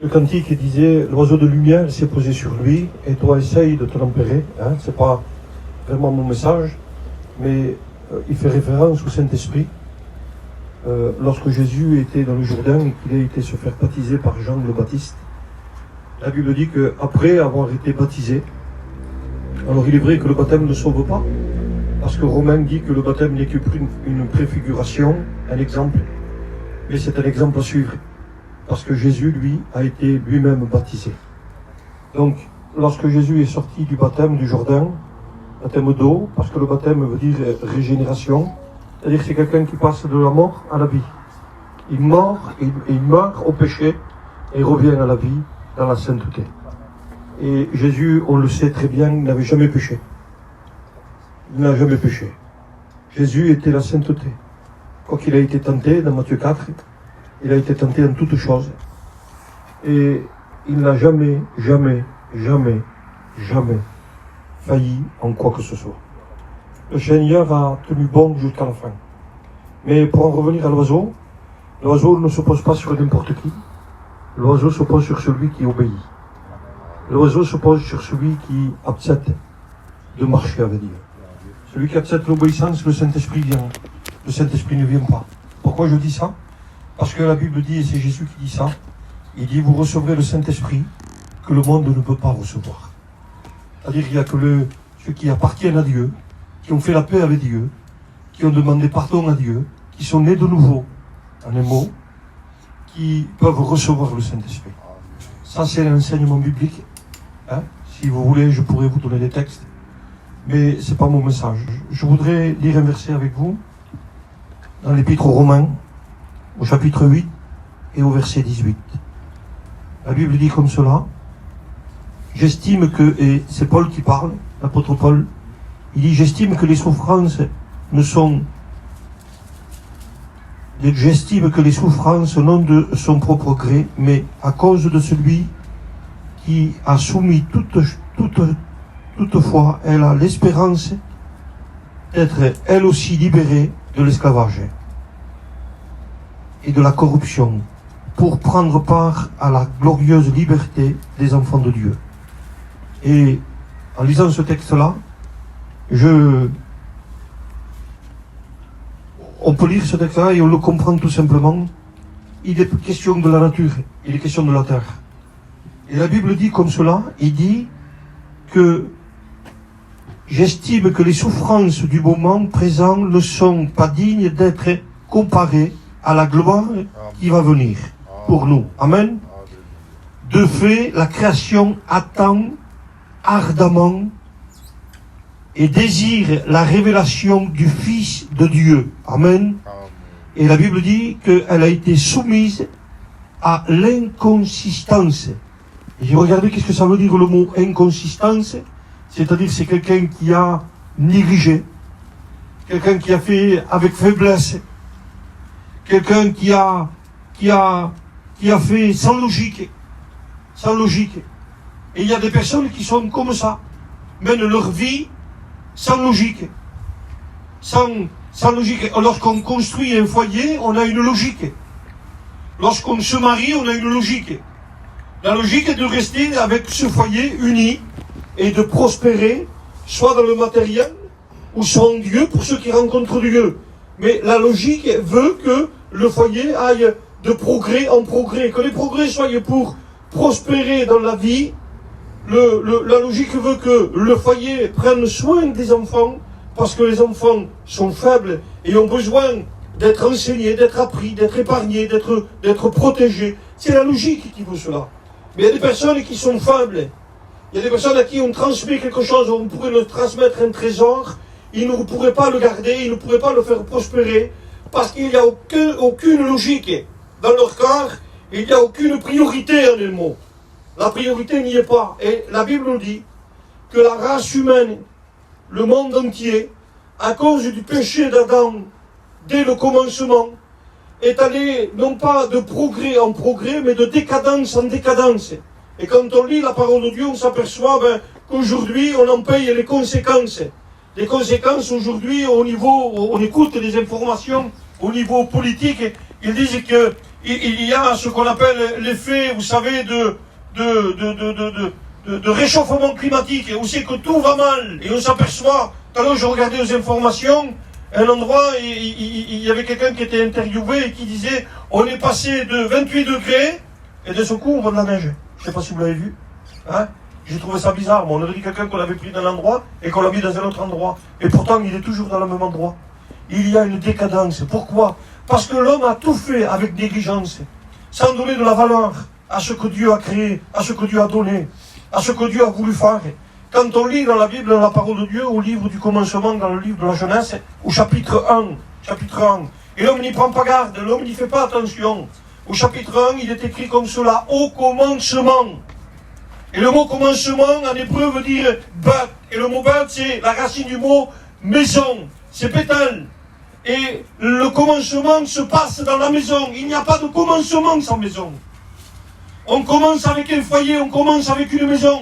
cantique disait « L'oiseau de lumière s'est posé sur lui et toi essaye de te tempérer. » C'est pas vraiment mon message, mais il fait référence au Saint-Esprit. Lorsque Jésus était dans le Jourdain et qu'il a été se faire baptiser par Jean le Baptiste, la Bible dit qu'après avoir été baptisé, alors il est vrai que le baptême ne sauve pas, parce que Romain dit que le baptême n'est qu'une préfiguration, un exemple, mais c'est un exemple à suivre, parce que Jésus, lui, a été lui-même baptisé. Donc, lorsque Jésus est sorti du baptême du Jourdain, baptême d'eau, parce que le baptême veut dire régénération, c'est-à-dire que c'est quelqu'un qui passe de la mort à la vie. Il meurt au péché et revient à la vie dans la sainteté. Et Jésus, on le sait très bien, n'avait jamais péché. Il n'a jamais péché. Jésus était la sainteté. Quoi qu'il a été tenté, dans Matthieu 4, il a été tenté en toutes choses. Et il n'a jamais failli en quoi que ce soit. Le Seigneur a tenu bon jusqu'à la fin. Mais pour en revenir à l'oiseau ne se pose pas sur n'importe qui. L'oiseau se pose sur celui qui obéit. L'oiseau se pose sur celui qui accepte de marcher avec Dieu. Celui qui accepte l'obéissance, le Saint-Esprit vient. Le Saint-Esprit ne vient pas. Pourquoi je dis ça? Parce que la Bible dit, et c'est Jésus qui dit ça, il dit, vous recevrez le Saint-Esprit que le monde ne peut pas recevoir. C'est-à-dire qu'il n'y a que ceux qui appartiennent à Dieu, qui ont fait la paix avec Dieu, qui ont demandé pardon à Dieu, qui sont nés de nouveau, en un mot, qui peuvent recevoir le Saint-Esprit. Ça, c'est l'enseignement biblique. Si vous voulez, je pourrais vous donner des textes, mais ce n'est pas mon message. Je voudrais lire un verset avec vous, dans l'Épître aux Romains, au chapitre 8 et au verset 18. La Bible dit comme cela, j'estime que, et c'est Paul qui parle, l'apôtre Paul, il dit, j'estime que les souffrances non de son propre gré, mais à cause de celui qui a soumis toutefois, elle a l'espérance d'être elle aussi libérée de l'esclavage et de la corruption, pour prendre part à la glorieuse liberté des enfants de Dieu. Et en lisant ce texte-là, on peut lire ce texte-là et on le comprend tout simplement. Il est question de la nature, il est question de la terre. Et la Bible dit comme cela, il dit que j'estime que les souffrances du moment présent ne sont pas dignes d'être comparées à la gloire qui va venir pour nous. Amen. De fait, la création attend ardemment et désire la révélation du Fils de Dieu. Amen. Et la Bible dit qu'elle a été soumise à l'inconsistance. Et j'ai regardé qu'est-ce que ça veut dire le mot inconsistance. C'est-à-dire c'est quelqu'un qui a négligé, quelqu'un qui a fait avec faiblesse, quelqu'un qui a fait sans logique. Et il y a des personnes qui sont comme ça, mènent leur vie sans logique. Sans logique. Lorsqu'on construit un foyer, on a une logique. Lorsqu'on se marie, on a une logique. La logique est de rester avec ce foyer uni et de prospérer, soit dans le matériel, ou soit en Dieu pour ceux qui rencontrent Dieu. Mais la logique veut que le foyer aille de progrès en progrès, que les progrès soient pour prospérer dans la vie. La logique veut que le foyer prenne soin des enfants, parce que les enfants sont faibles et ont besoin d'être enseignés, d'être appris, d'être épargnés, d'être protégés. C'est la logique qui veut cela. Mais il y a des personnes qui sont faibles. Il y a des personnes à qui on transmet quelque chose, on pourrait leur transmettre un trésor, ils ne pourraient pas le garder, ils ne pourraient pas le faire prospérer, parce qu'il n'y a aucune logique dans leur cœur, il n'y a aucune priorité en un mot. La priorité n'y est pas. Et la Bible nous dit que la race humaine, le monde entier, à cause du péché d'Adam, dès le commencement, est allé non pas de progrès en progrès, mais de décadence en décadence. Et quand on lit la parole de Dieu, on s'aperçoit qu'aujourd'hui, on en paye les conséquences. Les conséquences aujourd'hui, au niveau, on écoute les informations, au niveau politique, ils disent que il y a ce qu'on appelle l'effet, vous savez, de réchauffement climatique, où c'est que tout va mal, et on s'aperçoit, tout à l'heure je regardais aux informations, un endroit, il y avait quelqu'un qui était interviewé et qui disait, on est passé de 28 degrés, et de ce coup on voit de la neige. Je ne sais pas si vous l'avez vu. Hein? J'ai trouvé ça bizarre, mais on aurait dit quelqu'un qu'on avait pris d'un endroit et qu'on l'a mis dans un autre endroit. Et pourtant, il est toujours dans le même endroit. Il y a une décadence. Pourquoi? Parce que l'homme a tout fait avec négligence, sans donner de la valeur à ce que Dieu a créé, à ce que Dieu a donné, à ce que Dieu a voulu faire. Quand on lit dans la Bible, dans la parole de Dieu, au livre du commencement, dans le livre de la Genèse, au chapitre 1, et l'homme n'y prend pas garde, l'homme n'y fait pas attention. Au chapitre 1, il est écrit comme cela, au commencement. Et le mot commencement, en hébreu, veut dire bat. Et le mot bat, c'est la racine du mot maison. C'est pétale. Et le commencement se passe dans la maison. Il n'y a pas de commencement sans maison. On commence avec un foyer, on commence avec une maison.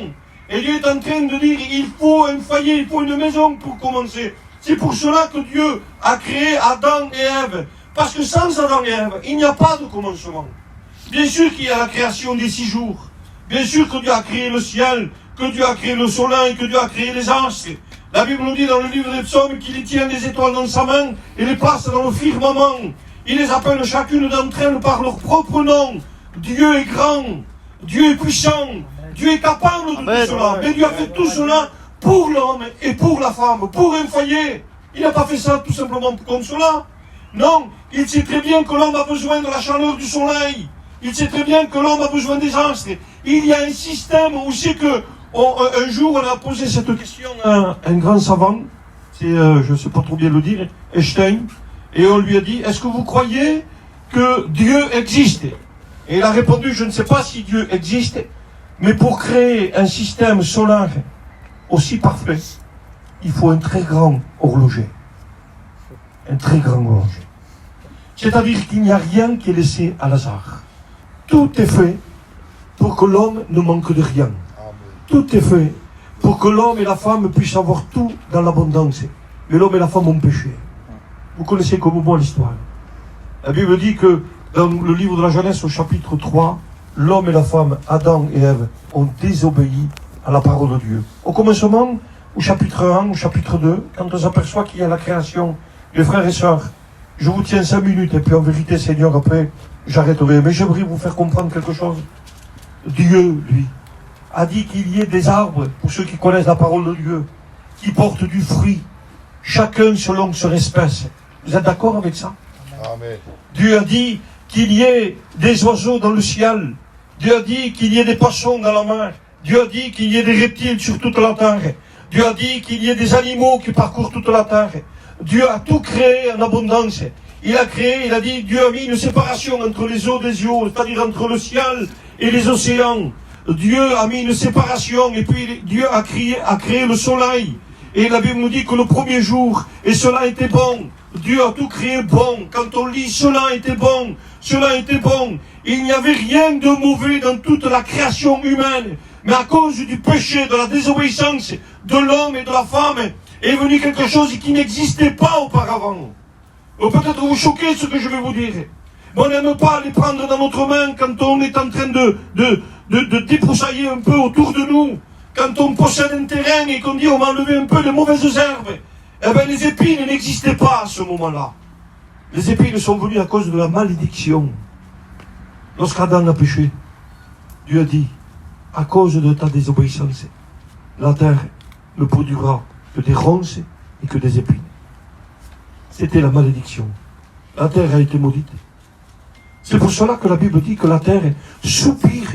Et Dieu est en train de dire, il faut un foyer, il faut une maison pour commencer. C'est pour cela que Dieu a créé Adam et Ève. Parce que sans Adam et Ève, il n'y a pas de commencement. Bien sûr qu'il y a la création des 6 jours. Bien sûr que Dieu a créé le ciel, que Dieu a créé le soleil, que Dieu a créé les astres. La Bible nous dit dans le livre des psaumes qu'il tient les étoiles dans sa main et les place dans le firmament. Il les appelle chacune d'entre elles par leur propre nom. Dieu est grand, Dieu est puissant, Dieu est capable de tout cela. Mais Dieu a fait tout cela pour l'homme et pour la femme, pour un foyer. Il n'a pas fait ça tout simplement comme cela. Non, il sait très bien que l'homme a besoin de la chaleur du soleil. Il sait très bien que l'homme a besoin des astres. Il y a un système où c'est que, un jour, on a posé cette question à un grand savant, c'est, je ne sais pas trop bien le dire, Einstein, et on lui a dit, est-ce que vous croyez que Dieu existe? Et il a répondu, je ne sais pas si Dieu existe, mais pour créer un système solaire aussi parfait, il faut un très grand horloger. Un très grand horloger. C'est-à-dire qu'il n'y a rien qui est laissé à hasard. Tout est fait pour que l'homme ne manque de rien. Tout est fait pour que l'homme et la femme puissent avoir tout dans l'abondance. Mais l'homme et la femme ont péché. Vous connaissez comme moi l'histoire. La Bible dit que dans le livre de la Genèse au chapitre 3, l'homme et la femme, Adam et Ève, ont désobéi à la parole de Dieu. Au commencement, au chapitre 1, au chapitre 2, quand on s'aperçoit qu'il y a la création, les frères et sœurs, je vous tiens 5 minutes et puis en vérité, Seigneur, après, j'arrêterai. Mais j'aimerais vous faire comprendre quelque chose. Dieu, lui, a dit qu'il y ait des arbres, pour ceux qui connaissent la parole de Dieu, qui portent du fruit, chacun selon son espèce. Vous êtes d'accord avec ça? Amen. Dieu a dit qu'il y ait des oiseaux dans le ciel. Dieu a dit qu'il y ait des poissons dans la mer. Dieu a dit qu'il y ait des reptiles sur toute la terre. Dieu a dit qu'il y ait des animaux qui parcourent toute la terre. Dieu a tout créé en abondance. Il a créé, il a dit, Dieu a mis une séparation entre les eaux des eaux, c'est-à-dire entre le ciel et les océans. Dieu a mis une séparation et puis Dieu a créé le soleil. Et la Bible nous dit que le premier jour, et cela était bon. Dieu a tout créé bon. Quand on lit cela était bon, cela était bon. Il n'y avait rien de mauvais dans toute la création humaine. Mais à cause du péché, de la désobéissance de l'homme et de la femme, est venu quelque chose qui n'existait pas auparavant. Peut-être vous choquez ce que je vais vous dire. Mais on n'aime pas les prendre dans notre main quand on est en train de débroussailler un peu autour de nous. Quand on possède un terrain et qu'on dit on va enlever un peu les mauvaises herbes. Eh bien les épines n'existaient pas à ce moment-là. Les épines sont venues à cause de la malédiction. Lorsqu'Adam a péché, Dieu a dit, à cause de ta désobéissance, la terre ne produira que des ronces et que des épines. C'était la malédiction. La terre a été maudite. C'est pour cela que la Bible dit que la terre soupire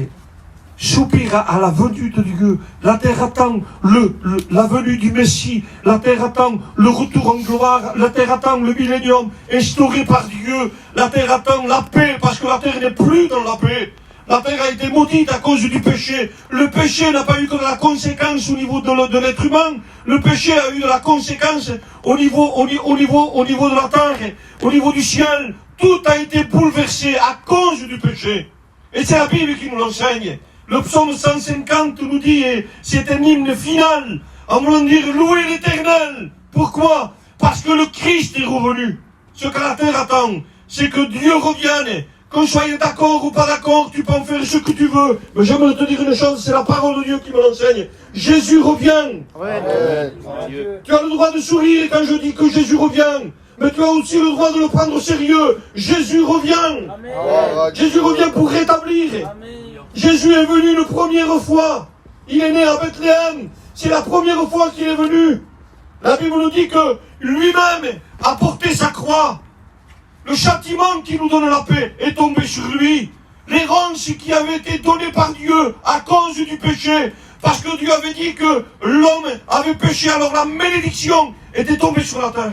à la venue de Dieu. La terre attend la venue du Messie. La terre attend le retour en gloire. La terre attend le millénium instauré par Dieu. La terre attend la paix parce que la terre n'est plus dans la paix. La terre a été maudite à cause du péché. Le péché n'a pas eu que de la conséquence au niveau de l'être humain. Le péché a eu de la conséquence au niveau de la terre, au niveau du ciel. Tout a été bouleversé à cause du péché. Et c'est la Bible qui nous l'enseigne. Le psaume 150 nous dit, et c'est un hymne final, en voulant dire louer l'Éternel. Pourquoi? Parce que le Christ est revenu. Ce que la terre attend, c'est que Dieu revienne, qu'on soit d'accord ou pas d'accord, tu peux en faire ce que tu veux. Mais j'aimerais te dire une chose, c'est la parole de Dieu qui me l'enseigne. Jésus revient. Amen. Tu as le droit de sourire quand je dis que Jésus revient. Mais tu as aussi le droit de le prendre au sérieux. Jésus revient. Amen. Jésus revient pour rétablir. Amen. Jésus est venu une première fois. Il est né à Bethléem. C'est la première fois qu'il est venu. La Bible nous dit que lui-même a porté sa croix. Le châtiment qui nous donne la paix est tombé sur lui. L'errance qui avait été donnée par Dieu à cause du péché. Parce que Dieu avait dit que l'homme avait péché, alors la malédiction était tombée sur la terre.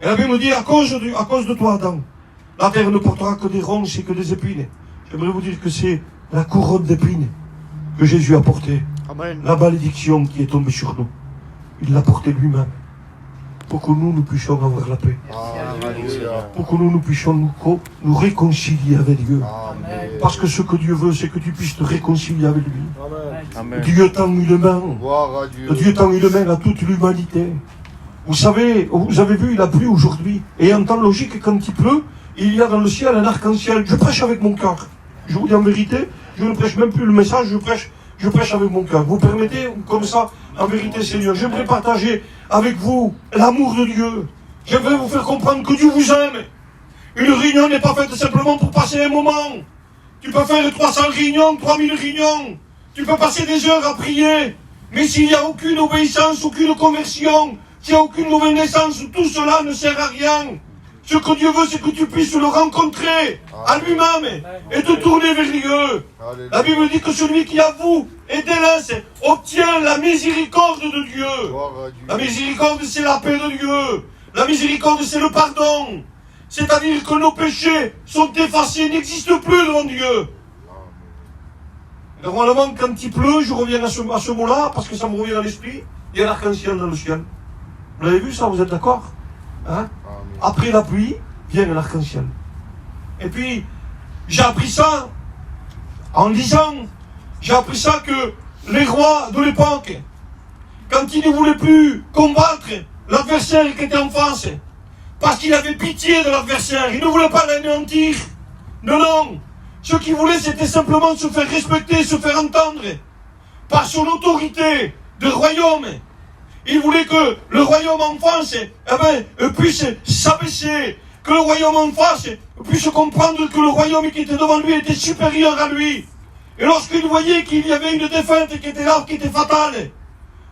Et la Bible nous dit, à cause de toi, Adam, la terre ne portera que des ronces et que des épines. J'aimerais vous dire que c'est la couronne d'épines que Jésus a portée. Amen. La malédiction qui est tombée sur nous, il l'a portée lui-même. Pour que nous puissions avoir la paix. Alléluia. Pour que nous puissions nous réconcilier avec Dieu. Amen. Parce que ce que Dieu veut, c'est que tu puisses te réconcilier avec lui. Amen. Dieu tend une main. Gloire à Dieu. Dieu tend une main à toute l'humanité. Vous savez, vous avez vu, il a plu aujourd'hui. Et en temps logique, quand il pleut, il y a dans le ciel un arc-en-ciel. Je prêche avec mon cœur. Je vous dis en vérité, je ne prêche même plus le message, je prêche avec mon cœur. Vous permettez, comme ça, en vérité, Seigneur, j'aimerais partager avec vous l'amour de Dieu. J'aimerais vous faire comprendre que Dieu vous aime. Une réunion n'est pas faite simplement pour passer un moment. Tu peux faire 300 réunions, 3000 réunions. Tu peux passer des heures à prier. Mais s'il n'y a aucune obéissance, aucune conversion, s'il n'y a aucune nouvelle naissance, tout cela ne sert à rien. Ce que Dieu veut, c'est que tu puisses le rencontrer à lui-même et te tourner vers Dieu. La Bible dit que celui qui avoue et délaisse obtient la miséricorde de Dieu. Gloire à Dieu. La miséricorde, c'est la paix de Dieu. La miséricorde, c'est le pardon. C'est-à-dire que nos péchés sont effacés, n'existent plus devant Dieu. Normalement, quand il pleut, je reviens à ce mot-là, parce que ça me revient à l'esprit, il y a l'arc-en-ciel dans le ciel. Vous l'avez vu ça, vous êtes d'accord? Hein? Amen. Après la pluie, vient l'arc-en-ciel. Et puis, j'ai appris ça en lisant. J'ai appris ça que les rois de l'époque, quand ils ne voulaient plus combattre l'adversaire qui était en face, parce qu'il avait pitié de l'adversaire, ils ne voulaient pas l'anéantir. Non, non. Ce qu'ils voulaient, c'était simplement se faire respecter, se faire entendre par son autorité de royaume. Il voulait que le royaume en face puisse s'abaisser, que le royaume en face puisse comprendre que le royaume qui était devant lui était supérieur à lui. Et lorsqu'il voyait qu'il y avait une défaite qui était là, qui était fatale,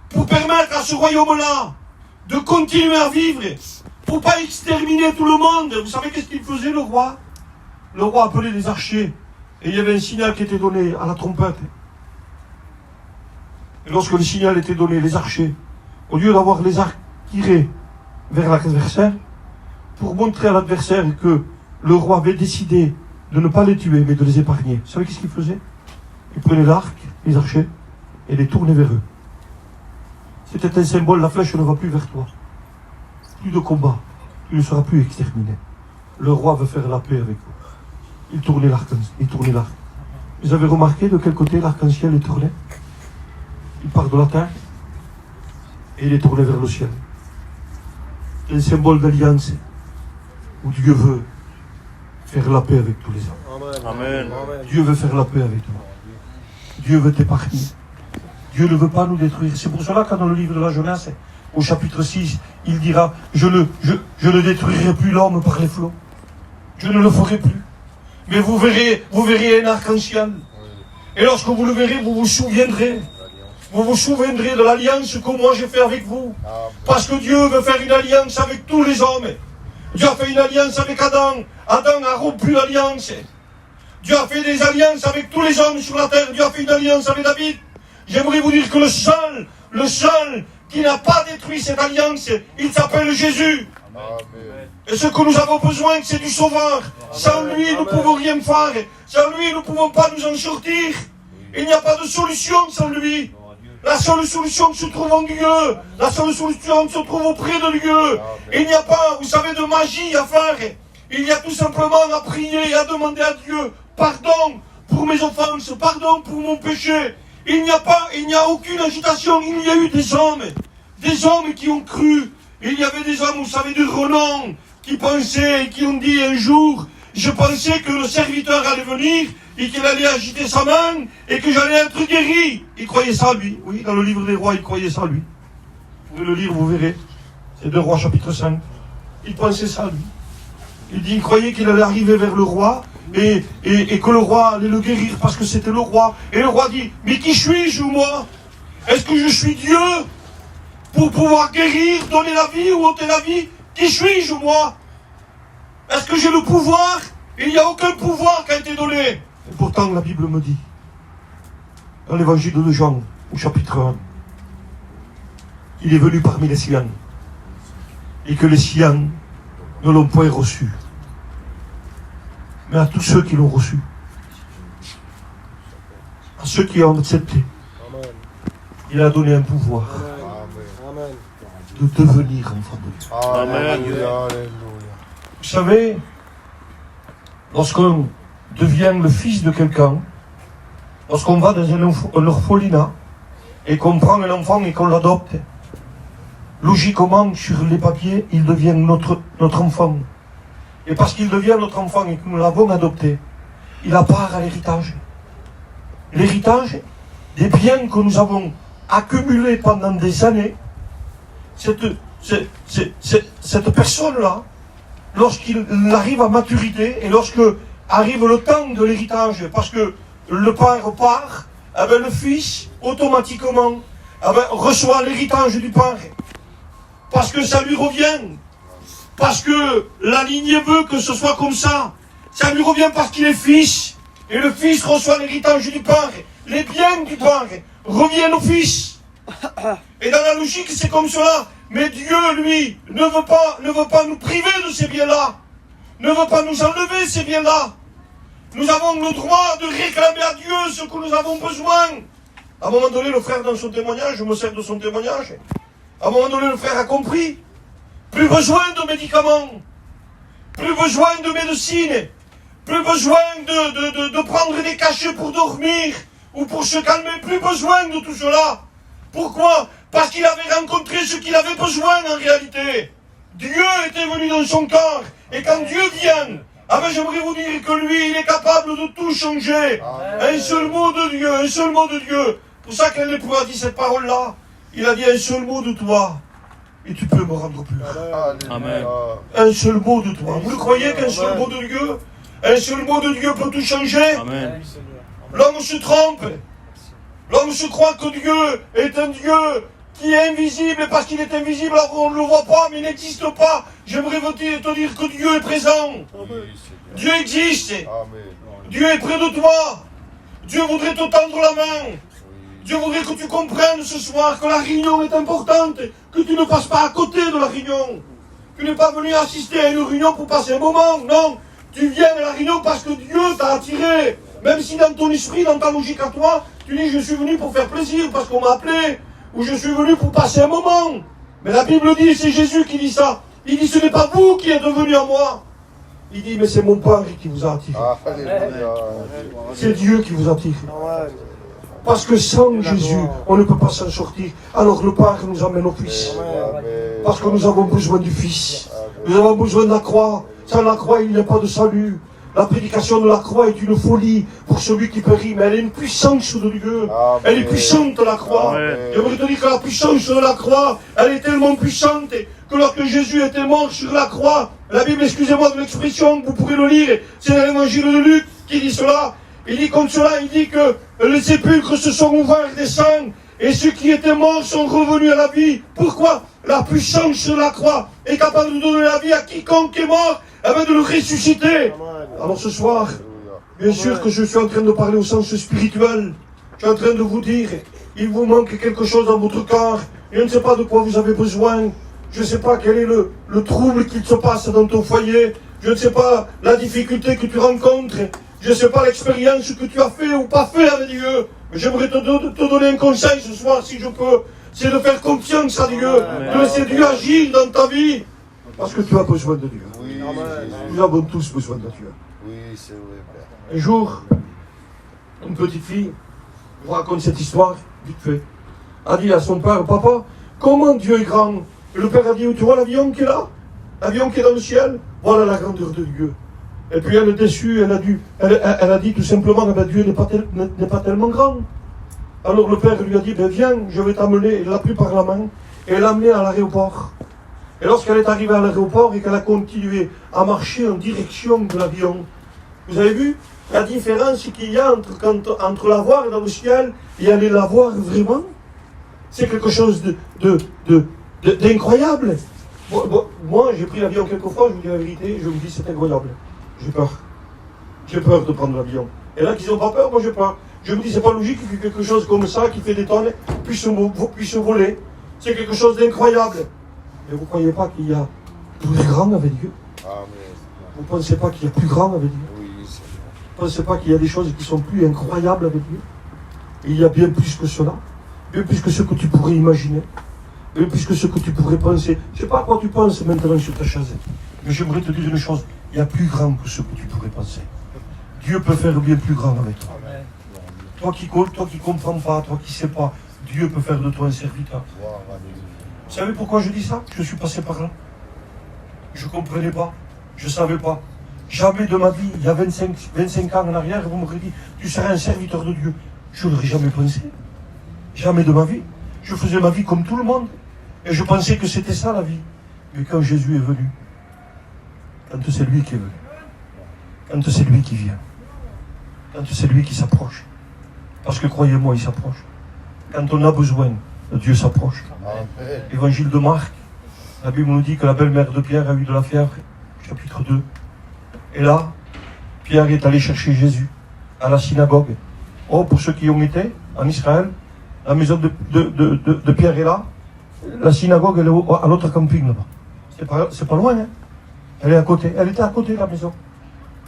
pour permettre à ce royaume-là de continuer à vivre, pour ne pas exterminer tout le monde, vous savez qu'est-ce qu'il faisait le roi? Le roi appelait les archers, et il y avait un signal qui était donné à la trompette. Et lorsque le signal était donné, les archers, au lieu d'avoir les arcs tirés vers l'adversaire, pour montrer à l'adversaire que le roi avait décidé de ne pas les tuer, mais de les épargner. Vous savez qu'est-ce qu'il faisait? Il prenait l'arc, les archers, et les tournait vers eux. C'était un symbole, la flèche ne va plus vers toi. Plus de combat, tu ne seras plus exterminé. Le roi veut faire la paix avec vous. Il tournait l'arc, il tournait l'arc. Vous avez remarqué de quel côté l'arc-en-ciel est tourné? Il part de la terre, et il est tourné vers le ciel. C'est un symbole d'alliance où Dieu veut faire la paix avec tous les hommes. Amen. Dieu veut faire la paix avec toi. Dieu veut t'épargner. Dieu ne veut pas nous détruire. C'est pour cela que dans le livre de la Genèse, au chapitre 6, il dira, je ne détruirai plus l'homme par les flots. Je ne le ferai plus. Mais vous verrez un arc-en-ciel. Et lorsque vous le verrez, vous vous souviendrez. Vous vous souviendrez de l'alliance que moi j'ai fait avec vous. Parce que Dieu veut faire une alliance avec tous les hommes. Dieu a fait une alliance avec Adam. Adam a rompu l'alliance. Dieu a fait des alliances avec tous les hommes sur la terre. Dieu a fait une alliance avec David. J'aimerais vous dire que le seul qui n'a pas détruit cette alliance, il s'appelle Jésus. Amen. Et ce que nous avons besoin, c'est du Sauveur. Sans lui, nous ne pouvons rien faire. Sans lui, nous ne pouvons pas nous en sortir. Il n'y a pas de solution sans lui. La seule solution se trouve en Dieu. La seule solution se trouve auprès de Dieu. Il n'y a pas, vous savez, de magie à faire. Il y a tout simplement à prier et à demander à Dieu pardon pour mes offenses, pardon pour mon péché. Il n'y a aucune agitation. Il y a eu des hommes qui ont cru. Il y avait des hommes, vous savez, de renom, qui pensaient et qui ont dit un jour, je pensais que le serviteur allait venir et qu'il allait agiter sa main et que j'allais être guéri. Il croyait ça, lui. Oui, dans le livre des rois, il croyait ça, lui. Vous pouvez le lire, vous verrez. C'est 2 Rois, chapitre 5. Il pensait ça, lui. Il croyait qu'il allait arriver vers le roi et que le roi allait le guérir parce que c'était le roi. Et le roi dit, mais qui suis-je, moi? Est-ce que je suis Dieu pour pouvoir guérir, donner la vie ou ôter la vie? Qui suis-je, moi? Est-ce que j'ai le pouvoir? Il n'y a aucun pouvoir qui a été donné. Et pourtant, la Bible me dit, dans l'évangile de Jean, au chapitre 1, il est venu parmi les siens, et que les siens ne l'ont point reçu. Mais à tous ceux qui l'ont reçu, à ceux qui ont accepté, il a donné un pouvoir de devenir enfant de Dieu. Alléluia. Vous savez, lorsqu'on devient le fils de quelqu'un, lorsqu'on va dans un orphelinat et qu'on prend un enfant et qu'on l'adopte, logiquement, sur les papiers, il devient notre enfant. Et parce qu'il devient notre enfant et que nous l'avons adopté, il a part à l'héritage. L'héritage des biens que nous avons accumulés pendant des années, cette personne-là, lorsqu'il arrive à maturité et lorsque arrive le temps de l'héritage, parce que le père part, eh bien, le fils, automatiquement, eh bien, reçoit l'héritage du père. Parce que ça lui revient. Parce que la lignée veut que ce soit comme ça. Ça lui revient parce qu'il est fils. Et le fils reçoit l'héritage du père. Les biens du père reviennent au fils. Et dans la logique, c'est comme cela. Mais Dieu, lui, ne veut pas nous priver de ces biens-là. Ne veut pas nous enlever ces biens-là. Nous avons le droit de réclamer à Dieu ce que nous avons besoin. À un moment donné, le frère, dans son témoignage, je me sers de son témoignage, à un moment donné, le frère a compris. Plus besoin de médicaments. Plus besoin de médecine. Plus besoin de prendre des cachets pour dormir ou pour se calmer. Plus besoin de tout cela. Pourquoi? Parce qu'il avait rencontré ce qu'il avait besoin en réalité. Dieu était venu dans son corps. Et quand Dieu vient, ah ben j'aimerais vous dire que lui, il est capable de tout changer. Un seul mot de Dieu, un seul mot de Dieu. Pour ça qu'un lépreux a dit cette parole-là. Il a dit un seul mot de toi. Et tu peux me rendre pur. Amen. Un seul mot de toi. Vous le croyez qu'un seul mot de Dieu, un seul mot de Dieu peut tout changer? Amen. L'homme se trompe. L'homme se croit que Dieu est un Dieu qui est invisible. Et parce qu'il est invisible, alors on ne le voit pas, mais il n'existe pas. J'aimerais te dire que Dieu est présent. Dieu existe. Dieu est près de toi. Dieu voudrait te tendre la main. Dieu voudrait que tu comprennes ce soir que la réunion est importante, que tu ne passes pas à côté de la réunion. Tu n'es pas venu assister à une réunion pour passer un moment, non. Tu viens à la réunion parce que Dieu t'a attiré. Même si dans ton esprit, dans ta logique à toi, tu dis je suis venu pour faire plaisir parce qu'on m'a appelé, ou je suis venu pour passer un moment. Mais la Bible dit, c'est Jésus qui dit ça. Il dit ce n'est pas vous qui êtes venus à moi. Il dit mais c'est mon Père qui vous a attiré. C'est Dieu qui vous attire. Parce que sans Jésus, on ne peut pas s'en sortir. Alors le Père nous amène au Fils. Parce que nous avons besoin du Fils. Nous avons besoin de la croix. Sans la croix, il n'y a pas de salut. La prédication de la croix est une folie pour celui qui périt, mais elle est une puissance de Dieu. Elle est puissante, la croix. Je voudrais te dire que la puissance de la croix, elle est tellement puissante que lorsque Jésus était mort sur la croix, la Bible, excusez-moi de l'expression, vous pourrez le lire, c'est dans l'évangile de Luc qui dit cela. Il dit comme cela, il dit que les sépulcres se sont ouverts des saints et ceux qui étaient morts sont revenus à la vie. Pourquoi? La puissance de la croix est capable de donner la vie à quiconque est mort, afin de le ressusciter. Alors ce soir, bien sûr que je suis en train de parler au sens spirituel. Je suis en train de vous dire, il vous manque quelque chose dans votre corps. Je ne sais pas de quoi vous avez besoin. Je ne sais pas quel est le trouble qu'il se passe dans ton foyer. Je ne sais pas la difficulté que tu rencontres. Je ne sais pas l'expérience que tu as fait ou pas fait avec Dieu. Mais j'aimerais te donner un conseil ce soir, si je peux. C'est de faire confiance à Dieu. De laisser Dieu agir dans ta vie. Parce que tu as besoin de Dieu. Oui, Nous avons tous besoin de Dieu. oui, c'est vrai, Père. Un jour, une petite fille, je vous raconte cette histoire, vite fait, a dit à son père, papa, comment Dieu est grand? Et le père a dit, tu vois l'avion qui est là? L'avion qui est dans le ciel? Voilà la grandeur de Dieu. Et puis elle est déçue, elle a dit tout simplement, Dieu n'est pas tellement grand. Alors le père lui a dit, viens, je vais t'amener. Il l'a pris par la main et l'a amené à l'aéroport. Et lorsqu'elle est arrivée à l'aéroport et qu'elle a continué à marcher en direction de l'avion, vous avez vu la différence qu'il y a entre la voir dans le ciel et aller la voir vraiment? C'est quelque chose d'incroyable. Moi, j'ai pris l'avion quelques fois, je vous dis la vérité, je me dis c'est incroyable. J'ai peur. J'ai peur de prendre l'avion. Et là, qu'ils n'ont pas peur, moi j'ai peur. Je me dis, c'est pas logique que quelque chose comme ça, qui fait des tonnes, puisse voler. C'est quelque chose d'incroyable. Mais vous ne croyez pas qu'il y a plus grand avec Dieu? Amen. Vous ne pensez pas qu'il y a plus grand avec Dieu? Oui, Seigneur. Vous ne pensez pas qu'il y a des choses qui sont plus incroyables avec Dieu? Et il y a bien plus que cela. Bien plus que ce que tu pourrais imaginer. Bien plus que ce que tu pourrais penser. Je ne sais pas à quoi tu penses maintenant sur ta chaise. Mais j'aimerais te dire une chose. Il y a plus grand que ce que tu pourrais penser. Dieu peut faire bien plus grand avec toi. Amen. Toi qui ne comprends pas, toi qui ne sais pas, Dieu peut faire de toi un serviteur. Gloire à Dieu. Vous savez pourquoi je dis ça? Je suis passé par là. Je ne comprenais pas. Je ne savais pas. Jamais de ma vie, il y a 25 ans en arrière, vous m'aurez dit, tu serais un serviteur de Dieu. Je ne l'aurais jamais pensé. Jamais de ma vie. Je faisais ma vie comme tout le monde. Et je pensais que c'était ça la vie. Mais quand Jésus est venu, quand c'est lui qui est venu, quand c'est lui qui vient, quand c'est lui qui s'approche, parce que croyez-moi, il s'approche. Quand on a besoin, Dieu s'approche. Amen. Évangile de Marc, la Bible nous dit que la belle-mère de Pierre a eu de la fièvre, chapitre 2. Et là, Pierre est allé chercher Jésus à la synagogue. Oh, pour ceux qui y ont été en Israël, la maison de Pierre est là. La synagogue, elle est à l'autre camping là-bas. C'est pas loin, hein. Elle est à côté. Elle était à côté, la maison.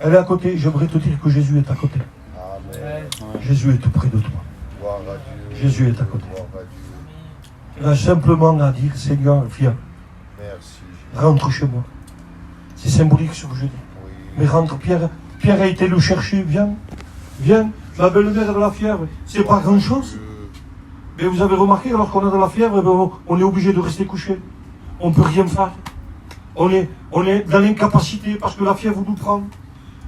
Elle est à côté. J'aimerais te dire que Jésus est à côté. Amen. Jésus est tout près de toi. Gloire à Dieu. Jésus est à côté. Gloire à Dieu. Il a simplement à dire, Seigneur, viens, Merci. rentre chez moi. C'est symbolique ce que je dis. Oui. Mais rentre, Pierre a été le chercher, viens, la belle-mère de la fièvre, c'est pas grand-chose. Mais vous avez remarqué, lorsqu'on a de la fièvre, on est obligé de rester couché. On ne peut rien faire. On est dans l'incapacité parce que la fièvre nous prend.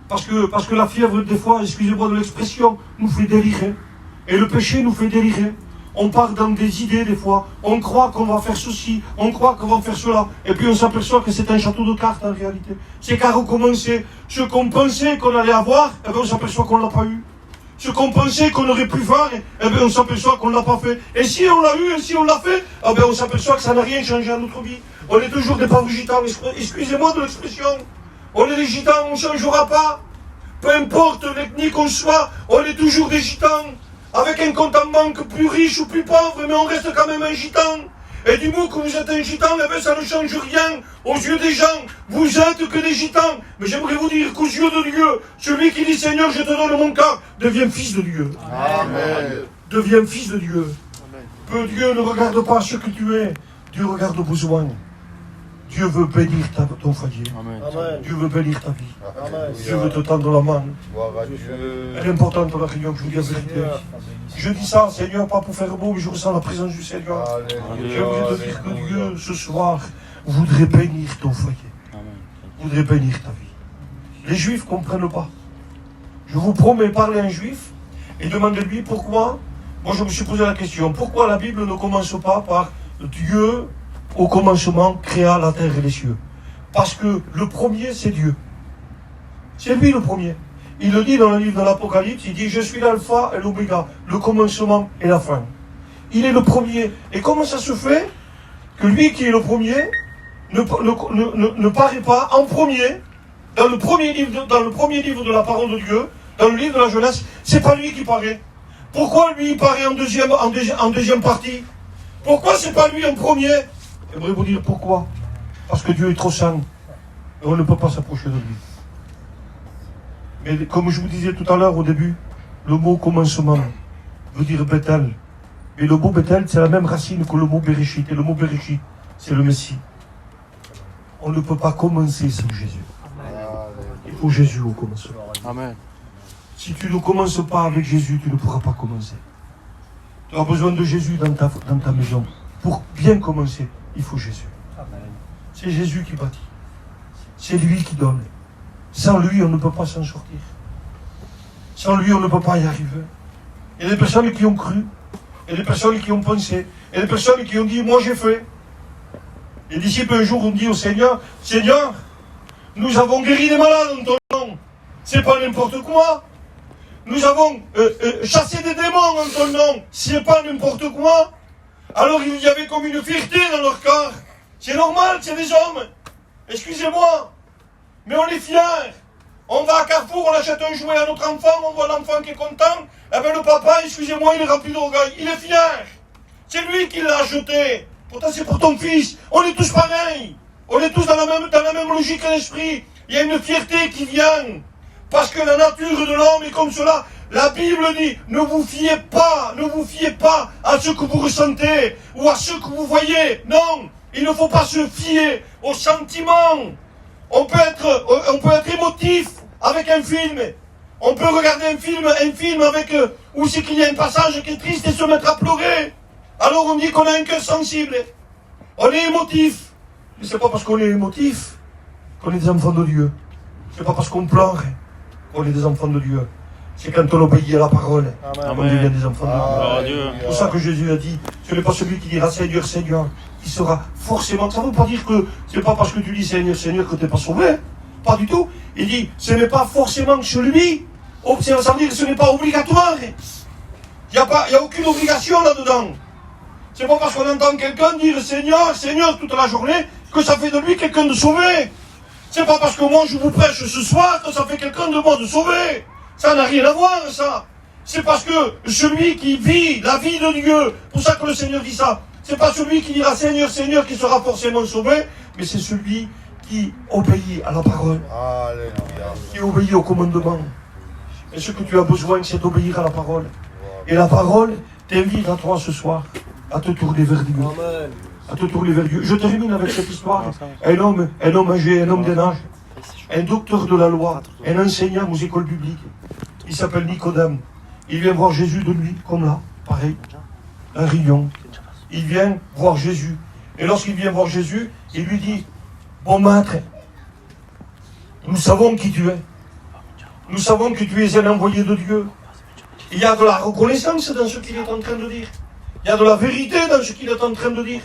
Parce que la fièvre, des fois, excusez-moi de l'expression, nous fait délirer. Et le péché nous fait délirer. On part dans des idées des fois. On croit qu'on va faire ceci, on croit qu'on va faire cela. Et puis on s'aperçoit que c'est un château de cartes en réalité. C'est qu'à recommencer. Ce qu'on pensait qu'on allait avoir, eh bien on s'aperçoit qu'on ne l'a pas eu. Ce qu'on pensait qu'on aurait pu faire, eh bien on s'aperçoit qu'on ne l'a pas fait. Et si on l'a eu, et si on l'a fait, eh bien on s'aperçoit que ça n'a rien changé à notre vie. On est toujours des pauvres gitans. Excusez-moi de l'expression. On est des gitans, on ne changera pas. Peu importe l'ethnie qu'on soit, on est toujours des gitans. Avec un compte en banque plus riche ou plus pauvre, mais on reste quand même un gitan. Et du mot que vous êtes un gitan, eh bien ça ne change rien aux yeux des gens. Vous êtes que des gitans. Mais j'aimerais vous dire qu'aux yeux de Dieu, celui qui dit Seigneur, je te donne mon cœur, devient fils de Dieu. Amen. Devient fils de Dieu. Que Dieu ne regarde pas ce que tu es, Dieu regarde aux besoins. Dieu veut bénir ton foyer. Amen. Amen. Dieu veut bénir ta vie. Amen. Dieu veut te tendre la main. Gloire à Dieu. Elle est importante la réunion que je vous dis la vérité. Je dis ça, Seigneur, pas pour faire beau, mais je ressens la présence du Seigneur. Alléluia. J'aimerais te dire que Dieu, ce soir, voudrait bénir ton foyer. Amen. Voudrait bénir ta vie. Les Juifs ne comprennent pas. Je vous promets, parlez à un Juif et demandez-lui pourquoi. Moi, je me suis posé la question, pourquoi la Bible ne commence pas par Dieu, au commencement, créa la terre et les cieux? Parce que le premier, c'est Dieu. C'est lui le premier. Il le dit dans le livre de l'Apocalypse, il dit « Je suis l'alpha et l'oméga, le commencement et la fin. » Il est le premier. Et comment ça se fait que lui qui est le premier ne paraît pas en premier, dans le premier livre de la parole de Dieu, dans le livre de la Genèse, c'est pas lui qui paraît. Pourquoi lui il paraît en deuxième partie? Pourquoi c'est pas lui en premier? J'aimerais vous dire pourquoi. Parce que Dieu est trop saint. Et on ne peut pas s'approcher de lui. Mais comme je vous disais tout à l'heure au début, le mot commencement veut dire Bethel. Et le mot Bethel, c'est la même racine que le mot Bereshit. Et le mot Bereshit, c'est le Messie. On ne peut pas commencer sans Jésus. Il faut Jésus au commencement. Amen. Si tu ne commences pas avec Jésus, tu ne pourras pas commencer. Tu as besoin de Jésus dans ta maison. Pour bien commencer, il faut Jésus. C'est Jésus qui bâtit. C'est lui qui donne. Sans lui, on ne peut pas s'en sortir. Sans lui, on ne peut pas y arriver. Il y a des personnes qui ont cru, il y a des personnes qui ont pensé, il y a des personnes qui ont dit, moi j'ai fait. Les disciples un jour ont dit au Seigneur, Seigneur, nous avons guéri des malades en ton nom. C'est pas n'importe quoi. Nous avons chassé des démons en ton nom. C'est pas n'importe quoi. Alors il y avait comme une fierté dans leur cœur. C'est normal, c'est des hommes. Excusez-moi, mais on est fiers. On va à Carrefour, on achète un jouet à notre enfant, on voit l'enfant qui est content. Eh bien le papa, excusez-moi, il est rempli d'orgueil. Il est fier. C'est lui qui l'a acheté. Pourtant c'est pour ton fils. On est tous pareils. On est tous dans la même logique d'esprit. Il y a une fierté qui vient. Parce que la nature de l'homme est comme cela. La Bible dit, ne vous fiez pas à ce que vous ressentez ou à ce que vous voyez. Non, il ne faut pas se fier aux sentiments. On peut être émotif avec un film. On peut regarder un film avec où c'est qu'il y a un passage qui est triste et se mettre à pleurer. Alors on dit qu'on a un cœur sensible. On est émotif. Mais c'est pas parce qu'on est émotif qu'on est des enfants de Dieu. C'est pas parce qu'on pleure qu'on est des enfants de Dieu. C'est quand on obéit à la parole qu'on devient des enfants de Dieu. C'est pour ça que Jésus a dit, ce n'est pas celui qui dira Seigneur, Seigneur, qui sera forcément... Ça ne veut pas dire que c'est pas parce que tu dis Seigneur, Seigneur que tu n'es pas sauvé. Pas du tout. Il dit, ce n'est pas forcément celui. Ça veut dire que ce n'est pas obligatoire. Il n'y a aucune obligation là-dedans. C'est pas parce qu'on entend quelqu'un dire Seigneur, Seigneur toute la journée que ça fait de lui quelqu'un de sauvé. C'est pas parce que moi je vous prêche ce soir que ça fait quelqu'un de moi de sauvé. Ça n'a rien à voir, ça. C'est parce que celui qui vit la vie de Dieu, pour ça que le Seigneur dit ça, c'est pas celui qui dira Seigneur, Seigneur qui sera forcément sauvé, mais c'est celui qui obéit à la parole. Alléluia. Qui obéit au commandement. Et ce que tu as besoin, c'est d'obéir à la parole. Et la parole t'invite à toi ce soir à te tourner vers Dieu. Amen. À te tourner vers Dieu. Je termine avec cette histoire. Un homme âgé, un homme d'un âge, un docteur de la loi, un enseignant aux écoles publiques. Il s'appelle Nicodème. Il vient voir Jésus de nuit, comme là, pareil, un rayon. Il vient voir Jésus. Et lorsqu'il vient voir Jésus, il lui dit, bon maître, nous savons qui tu es. Nous savons que tu es un envoyé de Dieu. Il y a de la reconnaissance dans ce qu'il est en train de dire. Il y a de la vérité dans ce qu'il est en train de dire.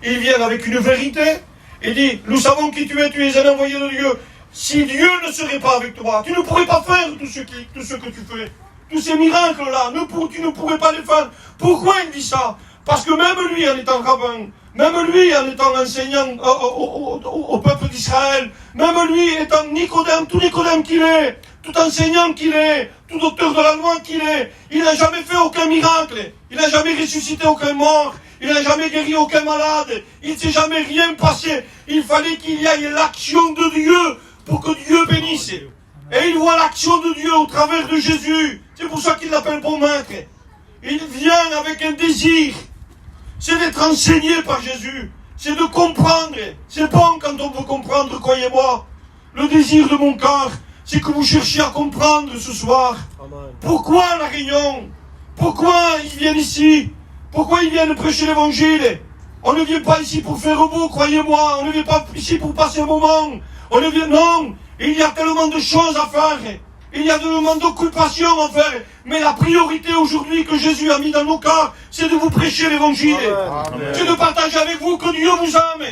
Il vient avec une vérité. Il dit, nous savons qui tu es un envoyé de Dieu. Si Dieu ne serait pas avec toi, tu ne pourrais pas faire tout ce que tu fais. Tous ces miracles-là, tu ne pourrais pas les faire. Pourquoi il dit ça? Parce que même lui, en étant rabbin, même lui, en étant enseignant au peuple d'Israël, même lui, étant Nicodème, tout Nicodème qu'il est, tout enseignant qu'il est, tout docteur de la loi qu'il est, il n'a jamais fait aucun miracle. Il n'a jamais ressuscité aucun mort. Il n'a jamais guéri aucun malade. Il ne s'est jamais rien passé. Il fallait qu'il y ait l'action de Dieu pour que Dieu bénisse. Et il voit l'action de Dieu au travers de Jésus. C'est pour ça qu'il l'appelle bon maître. Il vient avec un désir. C'est d'être enseigné par Jésus. C'est de comprendre. C'est bon quand on veut comprendre, croyez-moi. Le désir de mon cœur, c'est que vous cherchiez à comprendre ce soir. Amen. Pourquoi la réunion? Pourquoi ils viennent ici? Pourquoi ils viennent prêcher l'évangile? On ne vient pas ici pour faire beau, croyez-moi. On ne vient pas ici pour passer un moment. On ne vient... Non, il y a tellement de choses à faire. Il y a tellement d'occupations à faire. Mais la priorité aujourd'hui que Jésus a mis dans nos cœurs, c'est de vous prêcher l'évangile. Amen. C'est de partager avec vous que Dieu vous aime.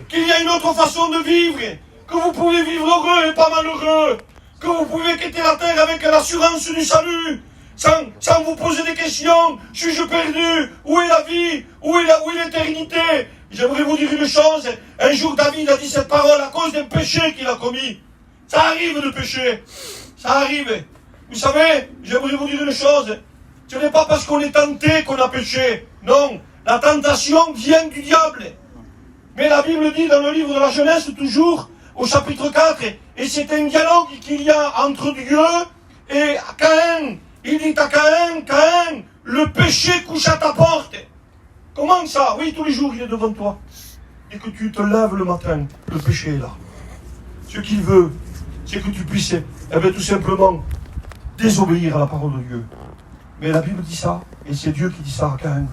Qu'il y a une autre façon de vivre. Que vous pouvez vivre heureux et pas malheureux. Que vous pouvez quitter la terre avec l'assurance du salut. Sans vous poser des questions. Suis-je perdu? Où est la vie? Où est l'éternité? J'aimerais vous dire une chose. Un jour, David a dit cette parole à cause d'un péché qu'il a commis. Ça arrive de pécher. Ça arrive. Vous savez, j'aimerais vous dire une chose. Ce n'est pas parce qu'on est tenté qu'on a péché. Non. La tentation vient du diable. Mais la Bible dit dans le livre de la Genèse, toujours, au chapitre 4, et c'est un dialogue qu'il y a entre Dieu et Caïn. Il dit à Caïn, Caïn, le péché couche à ta porte. Comment ça? Oui, tous les jours, il est devant toi. Et que tu te lèves le matin, le péché est là. Ce qu'il veut, c'est que tu puisses, tout simplement, désobéir à la parole de Dieu. Mais la Bible dit ça, et c'est Dieu qui dit ça à Caïn.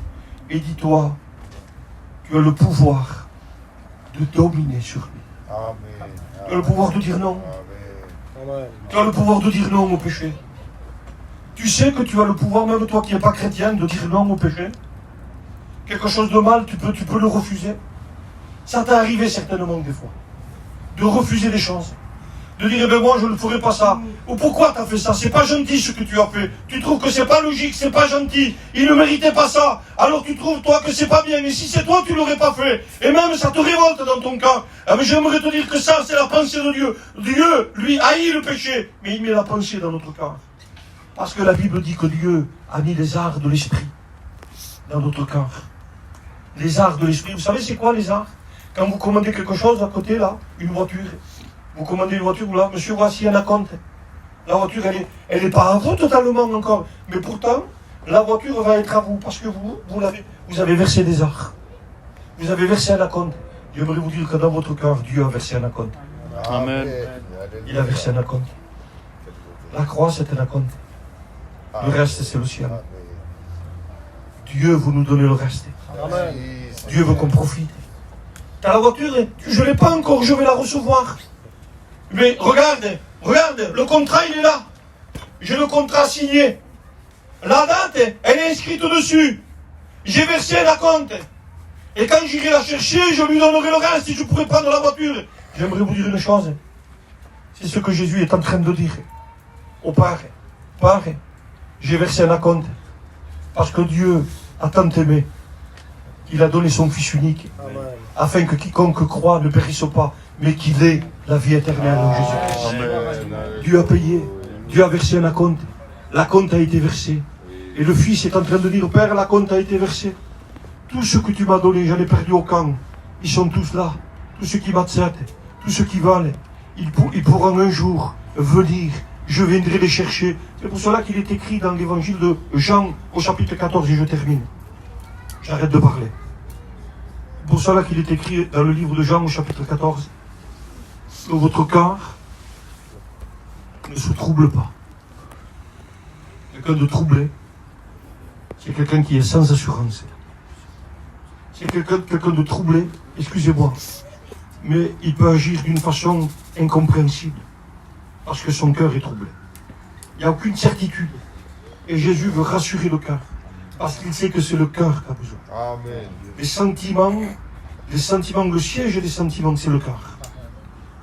Et dis-toi, tu as le pouvoir de dominer sur lui. Amen. Tu as le pouvoir de dire non. Amen. Amen. Tu as le pouvoir de dire non au péché. Tu sais que tu as le pouvoir, même toi qui n'es pas chrétien, de dire non au péché. Quelque chose de mal, tu peux le refuser. Ça t'est arrivé certainement des fois. De refuser des choses. De dire, eh ben moi je ne ferai pas ça. Ou pourquoi tu as fait ça? C'est pas gentil ce que tu as fait. Tu trouves que c'est pas logique, c'est pas gentil. Il ne méritait pas ça. Alors tu trouves toi que c'est pas bien. Et si c'est toi, tu l'aurais pas fait. Et même ça te révolte dans ton cœur. Ah, mais j'aimerais te dire que ça, c'est la pensée de Dieu. Dieu, lui, haït le péché. Mais il met la pensée dans notre cœur. Parce que la Bible dit que Dieu a mis les arts de l'esprit dans notre cœur. Les arts de l'esprit. Vous savez c'est quoi les arts? Quand vous commandez quelque chose à côté là, une voiture. Vous commandez une voiture, là, monsieur, voici un acompte. La voiture, elle est pas à vous totalement encore. Mais pourtant, la voiture va être à vous. Parce que vous avez versé des arts. Vous avez versé un acompte. J'aimerais vous dire que dans votre cœur, Dieu a versé un acompte. Amen. Il a versé un acompte. La croix, c'est un acompte. Le reste, c'est le ciel. Dieu veut nous donner le reste. Amen. Dieu veut qu'on profite. T'as la voiture, je ne l'ai pas encore, je vais la recevoir. Mais regarde, le contrat il est là. J'ai le contrat signé. La date, elle est inscrite dessus. J'ai versé un acompte. Et quand j'irai la chercher, je lui donnerai le reste si je pourrais prendre la voiture. J'aimerais vous dire une chose. C'est ce que Jésus est en train de dire. Au Père, j'ai versé un acompte. Parce que Dieu a tant aimé qu'il a donné son Fils unique. Amen. Afin que quiconque croit ne périsse pas, mais qu'il ait la vie éternelle en Jésus-Christ. Dieu a payé, Dieu a versé un acompte. L'acompte a été versé. Et le Fils est en train de dire, Père, l'acompte a été versé. Tout ce que tu m'as donné, j'en ai perdu au camp. Ils sont tous là. Tous ceux qui m'acceptent, tous ceux qui valent. Ils pourront un jour venir. Je viendrai les chercher. C'est pour cela qu'il est écrit dans l'évangile de Jean au chapitre 14, et je termine. J'arrête de parler. C'est pour cela qu'il est écrit dans le livre de Jean au chapitre 14 que votre cœur ne se trouble pas. Quelqu'un de troublé, c'est quelqu'un qui est sans assurance. C'est quelqu'un de troublé, excusez-moi, mais il peut agir d'une façon incompréhensible parce que son cœur est troublé. Il n'y a aucune certitude. Et Jésus veut rassurer le cœur parce qu'il sait que c'est le cœur qui a besoin. Amen. Les sentiments, le siège des sentiments, c'est le cœur.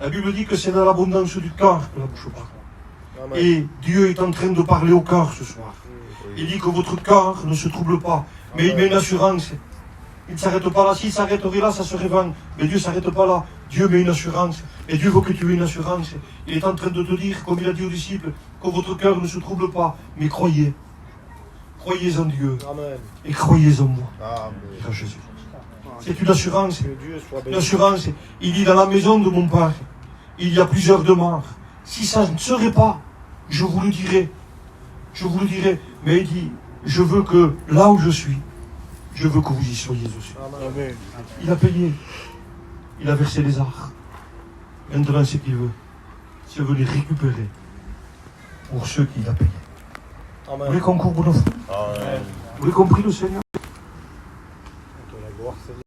La Bible dit que c'est dans l'abondance du cœur que la bouche parle. Amen. Et Dieu est en train de parler au cœur ce soir. Il dit que votre cœur ne se trouble pas, mais il met une assurance. Il ne s'arrête pas là. S'il s'arrêterait là, ça serait vain. Mais Dieu ne s'arrête pas là. Dieu met une assurance. Et Dieu veut que tu aies une assurance. Il est en train de te dire, comme il a dit aux disciples, que votre cœur ne se trouble pas, mais croyez. Croyez en Dieu. Amen. Et croyez en moi. Amen. Frère Jésus. C'est une assurance. Que Dieu soit Une béni. assurance. Il dit dans la maison de mon Père, il y a plusieurs demeures. Si ça ne serait pas, je vous le dirai. Je vous le dirai. Mais il dit, je veux que là où je suis, je veux que vous y soyez aussi. Amen. Il a payé. Il a versé les arts. Maintenant, ce qu'il veut, c'est venir récupérer pour ceux qu'il a payés. Vous voulez Amen. qu'on courbe nos fruits? Amen. Vous voulez qu'on prie le Seigneur? Que la gloire, Seigneur.